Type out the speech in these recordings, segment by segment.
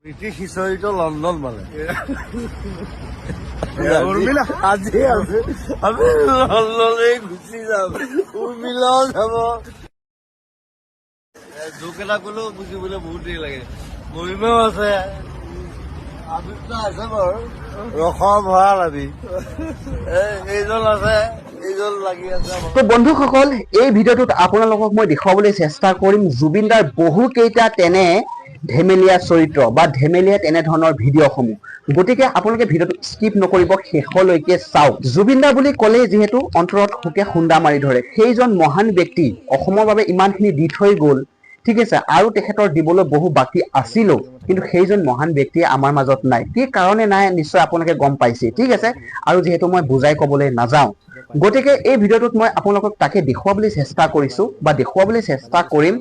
British হিসৰিত London মানে আজি আছে আমি লন্ডনে গুচি যাম উৰ্মিলাও যাব জোক এটা কলেও বুজিবলৈ বহুত দেৰি লাগে মহিমাও আছে আবিৰ্তা আছে বাৰু ৰসৰ ভঁৰাল আমি এইজন আছে এইজন লাগি আছে। তো বন্ধুসকল এই ভিডিঅ'টোত আপোনালোকক মই দেখুৱাবলৈ চেষ্টা কৰিম জুবিনদাৰ বহুকেইটা তেনে ধেমেলীয়া চৰিত্ৰ বা ধেমেলীয়া তেনেধৰণৰ ভিডিঅ'সমূহ গতিকে আপোনালোকে ভিডিঅ'টো স্কিপ নকৰিব শেষলৈকে চাওক। জুবিনদা বুলি ক'লে যিহেতু অন্তৰত সুকে খুন্দা মাৰি ধৰে সেইজন মহান ব্যক্তি অসমৰ বাবে ইমানখিনি দি থৈ গ'ল ঠিক আছে আৰু তেখেতৰ দিবলৈ বহু বাকী আছিলো কিন্তু সেইজন মহান ব্যক্তিয়ে আমাৰ মাজত নাই কি কাৰণে নাই নিশ্চয় আপোনালোকে গম পাইছে ঠিক আছে আৰু যিহেতু মই বুজাই ক'বলৈ নাযাওঁ গতিকে এই ভিডিঅ'টোত মই আপোনালোকক তাকে দেখুৱাবলৈ চেষ্টা কৰিছো বা দেখুৱাবলৈ চেষ্টা কৰিম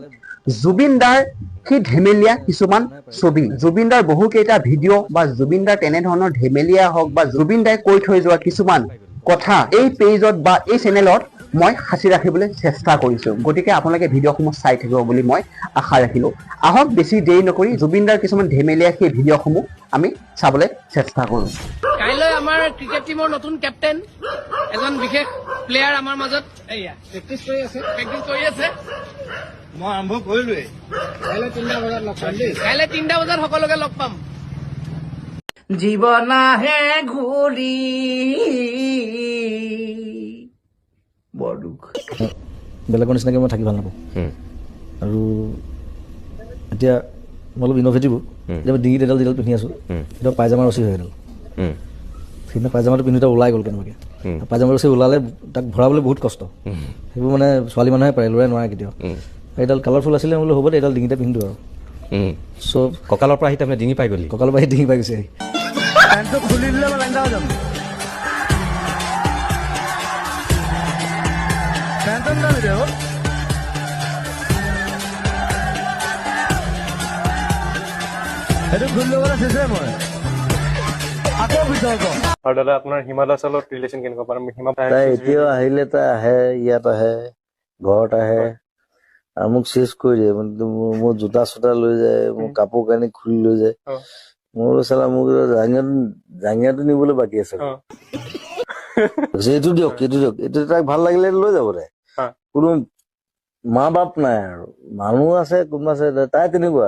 জুবিনদাৰ সেই ধেমেলীয়া কিছুমান ছবি জুবিনদাৰ বহুকেইটা ভিডিঅ' বা জুবিনদাৰ তেনেধৰণৰ ধেমেলীয়া হওক বা জুবিনদাই কৈ থৈ যোৱা কিছুমান কথা এই পেজত বা এই চেনেলত মই সাঁচি ৰাখিবলৈ চেষ্টা কৰিছো গতিকে আপোনালোকে ভিডিঅ'সমূহ চাই থাকিব বুলি মই আশা ৰাখিলো। আহক বেছি দেৰি নকৰি জুবিনদাৰ কিছুমান ধেমেলীয়া সেই ভিডিঅ'সমূহ আমি চাবলৈ চেষ্টা কৰোঁ। কাইলৈ আমাৰ ক্ৰিকেট টিমৰ নতুন কেপ্টেইন এজন বিশেষ প্লেয়াৰ আমাৰ মাজত প্ৰেক্টিচ কৰি আছে মই আৰম্ভ কৰিলোৱেই কাইলৈ 3টা বজাত লগ পাম দেই কাইলৈ 3টা বজাত সকলোকে লগ পাম। জীৱন আহে ঘূৰি বৰ দুখ বেলেগৰ নিচিনাকৈ মই থাকি ভাল নাপাওঁ আৰু এতিয়া মই অলপ ইন'ভেটিভো এতিয়া ডিঙিত এডাল যিডাল পিন্ধি আছোঁ এতিয়া পায়জামা ৰচি হয় এডাল সেইদিনা পায়জামাটো পিন্ধোতে ওলাই গ'ল কেনেবাকৈ পায়জামা ৰচি ওলালে তাক ভৰাবলৈ বহুত কষ্ট সেইবোৰ মানে ছোৱালী মানুহে পাৰে ল'ৰাই নোৱাৰে কেতিয়াও এইডাল কালাৰফুল আছিলে বোলো হ'ব দে এইডাল ডিঙিতে পিন্ধো আৰু চ' কঁকালৰ পৰা আহি তাৰমানে ডিঙি পাই গ'লি কঁকালৰ পৰা আহি ডিঙি পাই গৈছে আহি পেণ্টটো খুলি দিলে মই লাইন যাম পেণ্টত যাম এতিয়া সেইটো খুলি ল'বলৈ চেষ্টা মই আকৌ ভিতৰত আৰু দাদা আপোনাৰ হিমা দাসৰ লগত ৰিলেশ্যন কেনেকুৱা পাম হিমা তাই এতিয়াও আহিলে তাই আহে ইয়াত আহে ঘৰত আহে আৰু মোক চেচ কৰি দিয়ে মোৰ জোতা চোতা লৈ যায় মোৰ কাপোৰ কানি খুলি লৈ যায় মোৰ চালা মোক জাঙিয়াটো নিবলৈ বাকী আছে এইটো দিয়ক এইটো তাক ভাল লাগিলে লৈ যাব তাই কোনো মা বাপ নাই আৰু মানুহ আছে কোনোবা আছে তাই তেনেকুৱা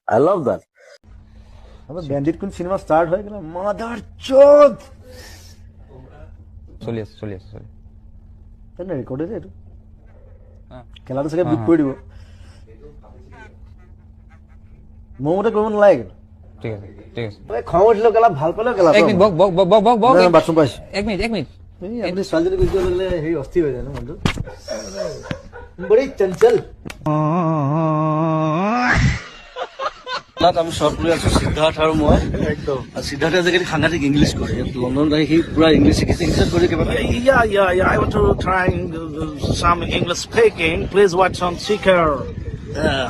আই লাভ দ্যাট বেণ্ডিত কোন চিনেমা ষ্টাৰ্ট হৈ গ'লে মাদাৰ চোদ চলি আছে ৰেকৰ্ড হৈছে এইটো খেলাটো চাগে বিট কৰি দিব মোৰ মতে কৰিব নালাগে ঠিক আছে খং উঠিলেও গেলা ভাল পালেও গেলা এক মিনিট বক বাথৰুম পাইছো এক মিনিট আপুনি ছোৱালীজনী গুচি গ'লে হেৰি অস্থিৰ হৈ যায় ন মনটো বড়ি চঞ্চল আমি শ্বৰ্ট কৰি আছো সিদ্ধাৰ্থ আৰু মই একদম সিদ্ধাৰ্থে আজিকালি সাংঘাতিক ইংলিছ কৰে লণ্ডনত আহি সি পুৰা ইংলিছ শিকিছে ইংলিছত কৰি কিবা I want to try some English speaking. Please watch on Seeker.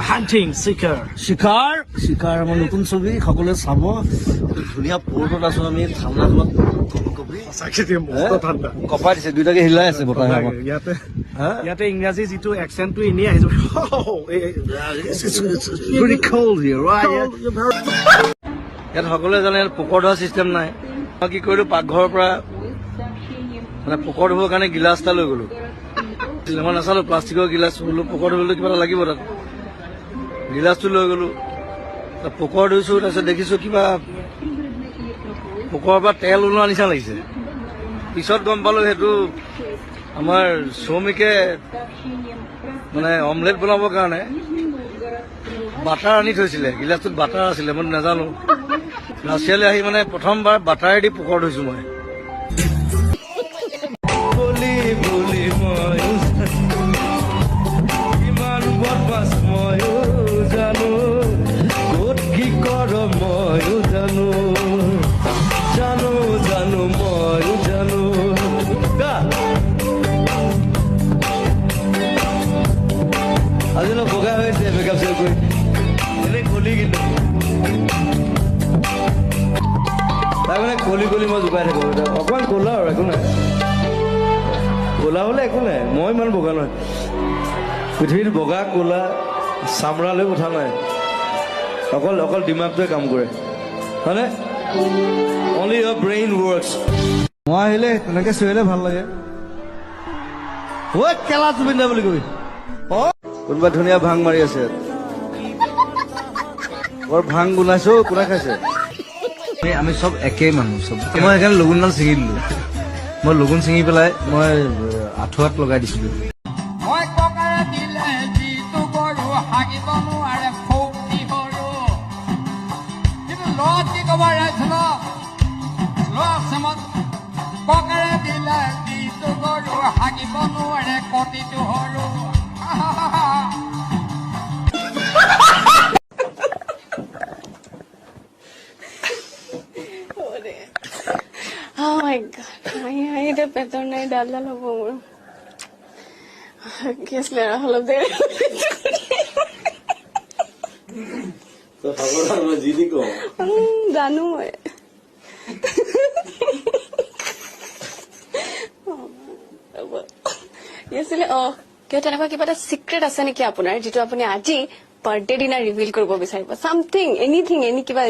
Hunting Seeker. শিকাৰ আমাৰ নতুন ছবি সকলোৱে চাব ধুনীয়া পৰ্টত আছো আমি ঠাণ্ডা কপাই দিছে দুইটাকে হিলাই আছে বতাহে আমাক ইয়াতে ইংৰাজী যিটো একচেণ্টটো এনেই আহিছে ইয়াত সকলোৱে জানে পোকৰ ধোৱা চিষ্টেম নাই মই কি কৰিলো পাকঘৰৰ পৰা মানে পোকৰ ধুবৰ কাৰণে গিলাচ এটা লৈ গলো মই নাচালো প্লাষ্টিকৰ গিলাচ বোলো পোকৰ ধুবলৈ কিবা এটা লাগিব তাত গিলাচটো লৈ গলো পোকৰ ধুইছো তাৰপিছত দেখিছো কিবা পোকৰ পৰা তেল ওলোৱা নিচিনা লাগিছে পিছত গম পালো সেইটো আমাৰ শ্ৰমিকে মানে অমলেট বনাবৰ কাৰণে বাটাৰ আনি থৈছিলে গিলাচটোত বাটাৰ আছিলে মই নাজানো ৰাছিয়ালৈ আহি মানে প্ৰথমবাৰ বাটাৰেদি পোকৰ ধুইছো মই আজি বগা হৈছে মেকআপ চেক কৰি এনেই কলি কিন্তু তাই মানে কলি মই জোকাই থাকো অকণমান ক'লা আৰু একো নাই ক'লা হ'লে একো নাই মই ইমান বগা নহয় পৃথিৱীত বগা ক'লা চামৰা লৈ কথা নাই অকল দিমাগটোৱে কাম কৰে হয়নে অনলি ইয়ৰ ব্ৰেইন ৱৰ্কছ মই আহিলে তেনেকে চিঞৰিলে ভাল লাগে ঐ কেলা জুবিন দা বুলি কবি কোনোবা ধুনীয়া ভাং মাৰি আছে বৰ ভাং গুনাইছো কোনে খাইছে আমি চব একেই মানুহ চব মই সেইকাৰণে লগুণডাল ছিঙি দিলো মই লগুণ ছিঙি পেলাই মই আঁঠুৱাত লগাই দিছিলো মই ককাৰে দিলে যিটো গৰু হাগিব নোৱাৰে ফৌকি গৰু কিন্তু লত কি ক'ব ৰাইছিল ককাৰে দিলে যিটো গৰু হাগিব নোৱাৰে কটিটো সৰু Oh my god, I hate a better night. Dalla lo more. Guess let all of there. তো খবর মই জিদি কো জানো মই Yesterday, কিয় তেনেকুৱা কিবা এটা সিক্ৰেট আছে নেকি আপোনাৰ যেটো আপুনি আজি বাৰ্থডে দিনা ৰিভিল কৰিব বিচাৰিব সামথিং এনিথিং এনি কিবা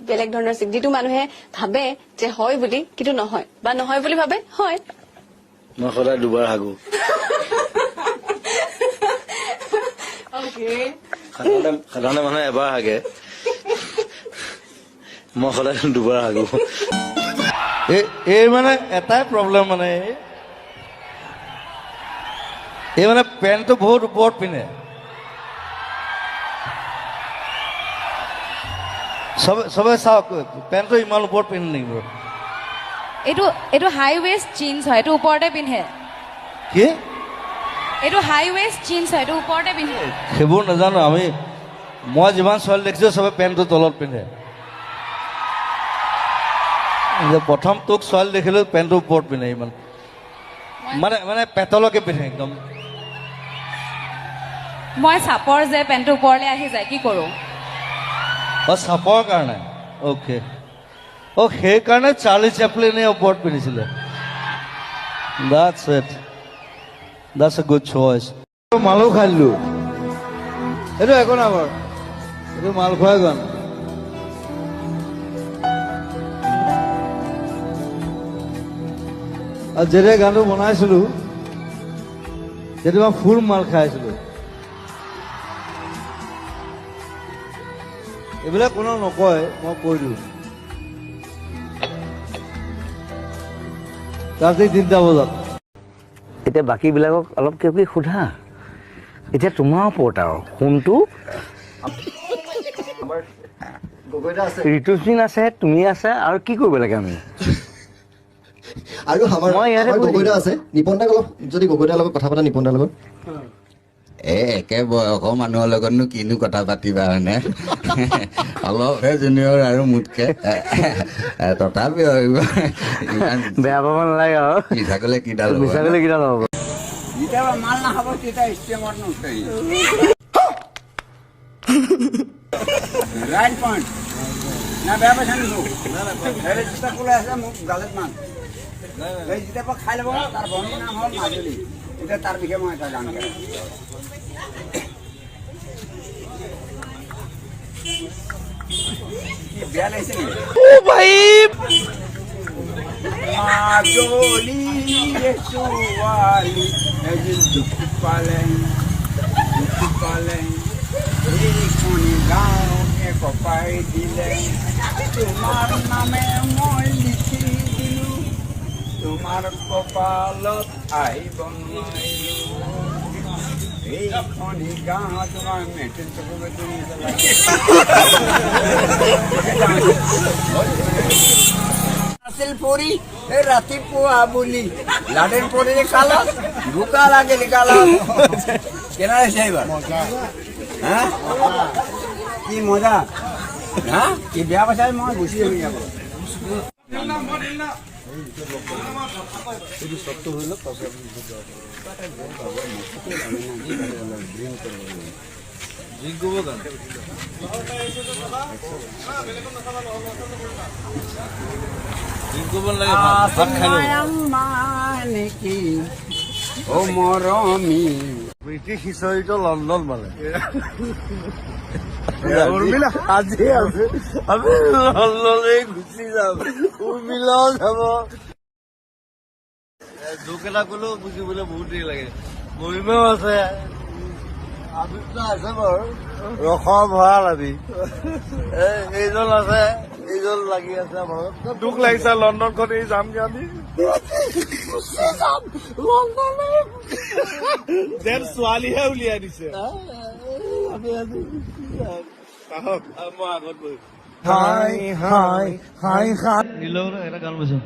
বেলেগ ধৰণৰ যেটো মানুহে ভাবে যে হয় বুলি কিন্তু নহয় বা নহয় বুলি ভাবে হয় মই সদায় দুবাৰ হাগো ওকে সাধাৰণতে মানুহে এবাৰ হাগে মই সদায় দুবাৰ হাগো এই মানে এটাই প্ৰব্লেম মানে এই মানে পেণ্টটো বহুত ওপৰত পিন্ধে সবে চাওক পেণ্টটো ইমান ওপৰত পিন্ধে নেকি বাৰু এইটো হাই ৱেষ্ট জিন্স হয় এইটো ওপৰতে পিন্ধে কি এইটো হাই ৱেষ্ট জিন্স হয় এইটো ওপৰতে পিন্ধে সেইবোৰ নাজানো মই যিমান ছোৱালী দেখিছো চবে পেণ্টটো তলত পিন্ধে প্ৰথম তোক ছোৱালী দেখিলো পেণ্টটো ওপৰত পিন্ধে ইমান মানে পেটলৈকে পিন্ধে একদম মই চাপৰ যে পেণ্টটো ওপৰলৈ আহি যায় কি কৰো চাপৰ কাৰণে অ'কে সেইকাৰণে চাৰ্লি চেপলিনে ওপৰত পিন্ধিছিলে That's a good choice. মালো খাই দিলো এইটো একো নাই বাৰু এইটো মাল খোৱাই গান আৰু যেতিয়া গানটো বনাইছিলো তেতিয়া মই ফুল মাল খাইছিলো এইবিলাক কোনো নকয় মই কৈ দিওঁ ৰাতি 3টা বজাত এতিয়া বাকীবিলাকক অলপ কিবা কিবি সোধা এতিয়া তোমাৰ ওপৰত আৰু ফোনটো ঋতুস্বিন আছে তুমি আছে আৰু কি কৰিব লাগে আমি আৰু আমাৰ গগৈদা আছে নিপনদাক অলপ যদি গগৈদাৰ লগত কথা পাতা নিপনদাৰ লগত একে বয়সৰ মানুহৰ লগতনো কিনো কথা পাতিবা হয়নে অলপহে জুনিয়ৰ আৰু মোতকে তথাপিও বেয়া পাব নালাগে আৰু মিছা ক'লে কিডাল হ'ব যেতিয়া মাল নাখাব তেতিয়া ষ্টেমত নুঠাই ৰাইট পইণ্ট না বেয়া পাইছা নেকি যেতিয়া ক'লে আছে মোক গালত মান যেতিয়া পৰা খাই ল'ব তাৰ বন্ধুৰ নাম হ'ল মাজুলী এতিয়া তাৰ বিষয়ে মই এটা গান গাই বেয়া লাগিছে নেকি মাজুলী ছোৱালী এদিন দুখ পালে এইখনি গাঁৱে কপাই দিলে তোমাৰ নামে মই লিখি দিলো তোমাৰ কপালত আহিব নোৱাৰিলো এইখনি গাঁও তোমাৰ মেট্ৰিক আছিল পৰি এই ৰাতিপুৱা বুলি লাডেন পৰি কালত বোকা লাগিল কালত কেনে আছে এইবাৰ হা কি মজা হা কি বেয়া পাইছা মই গুচি আহি যাব ও মৰমী ব্ৰিটিছ হিষ্টৰীটো লণ্ডন মানে আজি আছে আমি লণ্ডনলৈ গুচি যাম উৰ্মিলাও যাব জোক এটা ক'লেও বুজিবলৈ বহুত দেৰি লাগে মৰিমেও আছে আবিৰ্তা আছে বাৰু ৰসৰ ভঁৰাল আমি এইজন আছে এইজন লাগি আছে আমাৰ দুখ লাগিছে লণ্ডনখন এই যামগে আমি যেন ছোৱালীহে উলিয়াই দিছে আমি আজি মই আগত বহি হাই হাই হাই হাই নিলও এটা গান বৈছো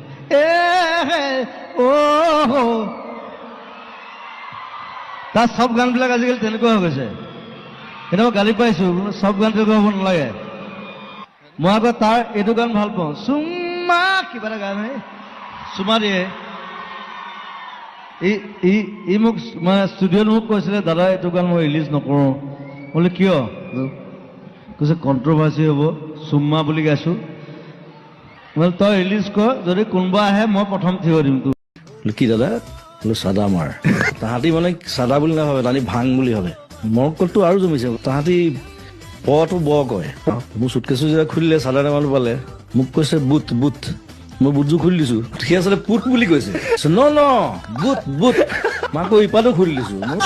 তাৰ চব গানবিলাক আজিকালি তেনেকুৱা হৈ গৈছে এতিয়া মই গালি পাইছো চব গান তেনেকুৱা হ'ব নালাগে মই আকৌ তাৰ এইটো গান ভাল পাওঁ চুমা কিবা এটা গান চুমা দিয়ে ই মোক মানে ষ্টুডিঅ'ত মোক কৈছিলে দাদা এইটো গান মই ৰিলিজ নকৰোঁ বোলে কিয় কৈছে কণ্ট্ৰভাৰ্চি হ'ব চুম্মা বুলি গাইছো বোলে তই ৰিলিজ কৰ যদি কোনোবা আহে মই প্ৰথম থিয় দিম তোক কি দাদা বোলো চাদা মাৰ তাহাঁতি মানে চাদা বুলি নাভাবে তাহাঁতি ভাং বুলি ভাবে মৰকলটো আৰু জমিছে তাহাঁতি পটো ব কয় মোৰ চুটকেছো যেতিয়া খুলিলে চাদা টেমাটো পালে মোক কৈছে বুট বুট মই বুটযোৰ খুলি দিছো সি আচলতে পুট বুলি কৈছে ন ন বুট বুট মই আকৌ ইপাতো খুলি দিছো মোক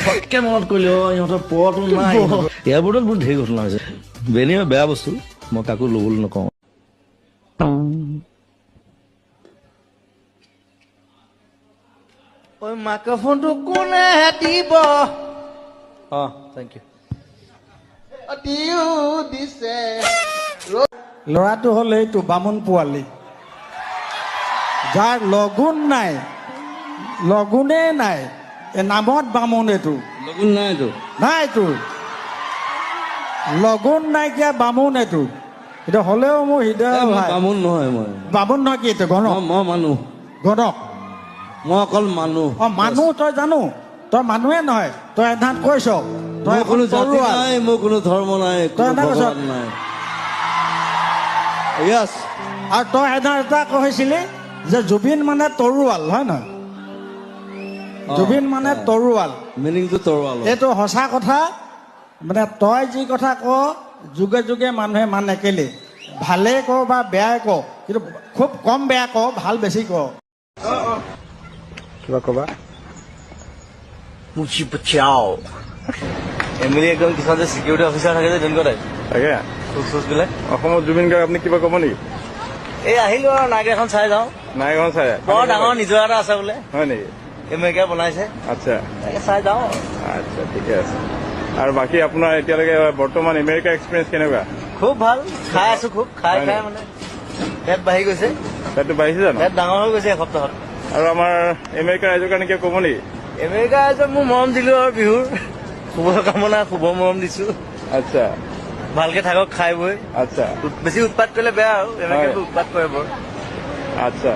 ফটকে মনত কৰিলে ইহঁতৰ পটো নাই এয়াৰপৰ্টত বহুত ঢেৰ ঘটনা হৈছে বেনি বেয়া বস্তু মই কাকো ল'বলৈ নকওঁ মাইক্ৰফোনটো কোনে দিব থেংক ইউ দিছে ল'ৰাটো হ'ল এইটো বামুণ পোৱালি যাৰ লগুণেই নাই এই নামত বামুণ এইটো লগুণ নাই এইটো নাইতো লগুণ নাইকিয়া বামুণ এইটো এতিয়া হ'লেও মোৰ হৃদয় ভাই বামুণ নহয় মই বামুণ নহয় কি এইটো গণক মই মানুহ গণক মই অকল মানুহ মানুহ তই জানো তই মানুহে নহয় তই এধান কৈছ তই মোৰ কোনো জাতি তৰোৱাল। নাই মোৰ কোনো ধৰ্ম নাই তই কোনো এটা কৈছ। ভগৱান নাই য়েছ আৰু তই এধান এটা কৈছিলি যে জুবিন মানে তৰোৱাল হয় নহয় জুবিন মানে তৰোৱাল মিনিংটো তৰোৱাল এইটো সঁচা কথা মানে তই যি কথা ক যুগে যুগে মানুহে মানে কেলে ভালেই ক বা বেয়াই ক কিন্তু খুব কম বেয়া ক ভাল বেছি ক কিবা ক'বা মুচি পচাও এমএলএ একদম কিছুমান যে চিকিউৰিটি অফিচাৰ থাকে যে তেনেকুৱা টাইপ তাকে বিলাক অসমত জুবিন গাৰ্গ আপুনি কিবা ক'ব নেকি এই আহিলো আৰু নাগ এখন চাই যাওঁ নাইখন চাই বৰ ডাঙৰ নিজৰা এটা আছে বোলে হয় নেকি এমেৰিকাই বনাইছে আচ্ছা তাকে চাই যাওঁ আচ্ছা ঠিকে আছে আৰু বাকী আপোনাৰ এতিয়ালৈকে বৰ্তমান আমেৰিকা এক্সপিৰিয়েঞ্চ কেনেকুৱা খুব ভাল খাই আছো খুব খাই হয় খাই নেকি? মানে পেট বাঢ়ি গৈছে পেটটো বাঢ়িছে জানো পেট ডাঙৰ হৈ গৈছে এসপ্তাহত আৰু আমাৰ আমেৰিকা ৰাইজৰ কাৰণে কিবা ক'ব নেকি আমেৰিকা যে মোৰ মৰম দিলো আৰু বিহুৰ শুভ কামনা শুভ মৰম দিছো আচ্ছা ভালকে থাকক খাই বৈ আচ্ছা বেছি উৎপাত কৰিলে বেয়া আৰু এনেকে উৎপাত কৰে বৰ আচ্ছা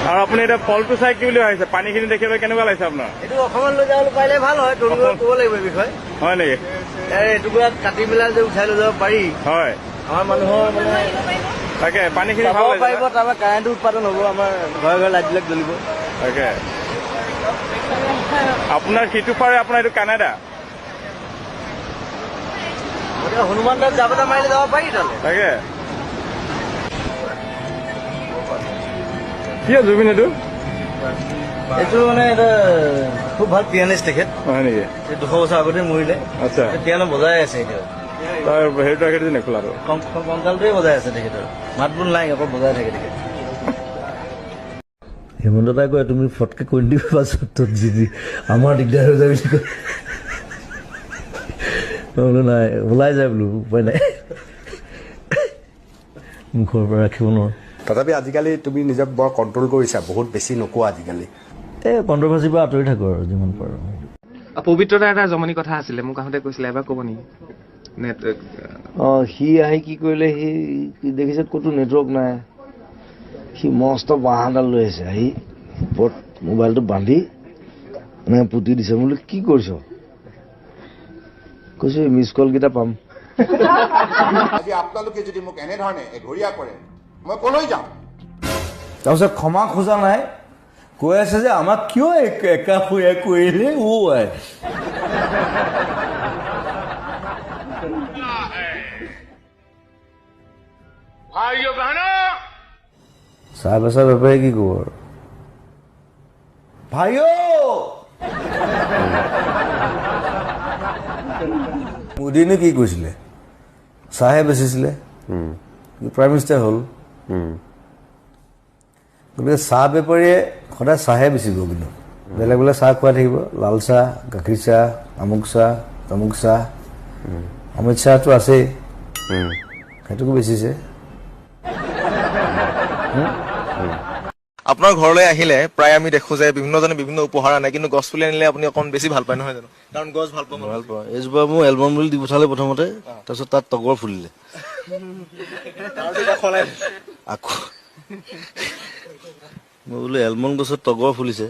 আৰু আপুনি এতিয়া ফলটো চাই কি বুলি ভাবিছে পানীখিনি দেখিবলৈ কেনেকুৱা লাগিছে আপোনাৰ এইটো অসমত লৈ যাবলৈ পাৰিলে ভাল হয় তৰুণক ক'ব লাগিব এই বিষয়ে হয় নেকি এইটুকুৰা কাটি পেলাই যে উঠাই লৈ যাব পাৰি হয় আমাৰ মানুহৰ মানে তাকে পানীখিনি চাব ভাল পাৰিব লাগিছে তাৰপৰা কাৰেণ্টটো উৎপাদন হ'ব আমাৰ ঘৰে ঘৰে লাইটবিলাক জ্বলিব তাকে আপোনাৰ সিটো পাৰে আপোনাৰ এইটো কানাডা গতিকে হনুমান দাস জাপ এটা মাৰিলে যাব পাৰি তালৈ তাকে কি হয় জুবিন এইটো এইটো মানে এটা খুব ভাল পিয়ানিষ্ট তেখেত হয় নেকি 200 বছৰ আগতে মৰিলে আচ্ছা পিয়ানো বজাই আছে এতিয়া তাৰ হেৰিটো ৰাখি নেখোলাটো কংকালটোৱে বজাই আছে তেখেতৰ মাত বোল নাই অকল বজাই থাকে তেখেত হেমন্ত দাই কয় তুমি ফটকে কৈ দিবা পাছত যদি আমাৰ দিগদাৰ হৈ যায় বুলি কয় বোলো নাই ওলাই যায় বোলো উপায় নাই মুখৰ পৰা ৰাখিব নোৱাৰো তথাপি আজিকালি তুমি নিজক বৰ কণ্ট্ৰল কৰিছা বহুত বেছি নোকোৱা আজিকালি এই কণ্ট্ৰভাৰ্চিৰ পৰা আঁতৰি থাকো আৰু যিমান পাৰোঁ পবিত্ৰতা এটা জমনি কথা আছিলে মোক আহোঁতে কৈছিলে এবাৰ ক'ব নেকি সি আহি কি কৰিলে সি দেখিছে ক'তো নেটৱৰ্ক নাই সি মস্ত বাঁহ এডাল লৈ আহিছে আহি ওপৰত মোবাইলটো বান্ধি এনেকৈ পুতি দিছে বোলো কি কৰিছ কৈছো মিছ কল কেইটা পাম আজি আপোনালোকে যদি মোক এনেধৰণে এঘৰীয়া কৰে মই কলৈ যাম তাৰপিছত ক্ষমা খোজা নাই কৈ আছে যে আমাক কিয় একা শুয়া কৰিলে আই চাহ বেচা বেপাৰী কি ক'ব আৰু ভাইও মোদীনে কি কৈছিলে চাহে বেচিছিলে প্ৰাইম মিনিষ্টাৰ হ'ল গতিকে চাহ বেপাৰীয়ে সদায় চাহে বেচিব কিন্তু বেলেগ বেলেগ চাহ খুৱাই থাকিব লাল চাহ গাখীৰ চাহ আমুক চাহ তামুক চাহ অমিত শ্বাহটো আছেই সেইটোকো বেচিছে আপোনাৰ ঘৰলৈ আহিলে প্ৰায় আমি দেখো যে বিভিন্নজনে বিভিন্ন উপহাৰ আনে কিন্তু গছ পুলি আনিলে আপুনি অকণ বেছি ভাল পায় নহয় জানো কাৰণ গছ ভাল পাওঁ ভাল পাওঁ এইজোপা মোৰ এলবাম বুলি দি পঠালে প্ৰথমতে তাৰপিছত তাত তগৰ ফুলিলে আকৌ মই বোলো এলমন গছত তগৰ ফুলিছে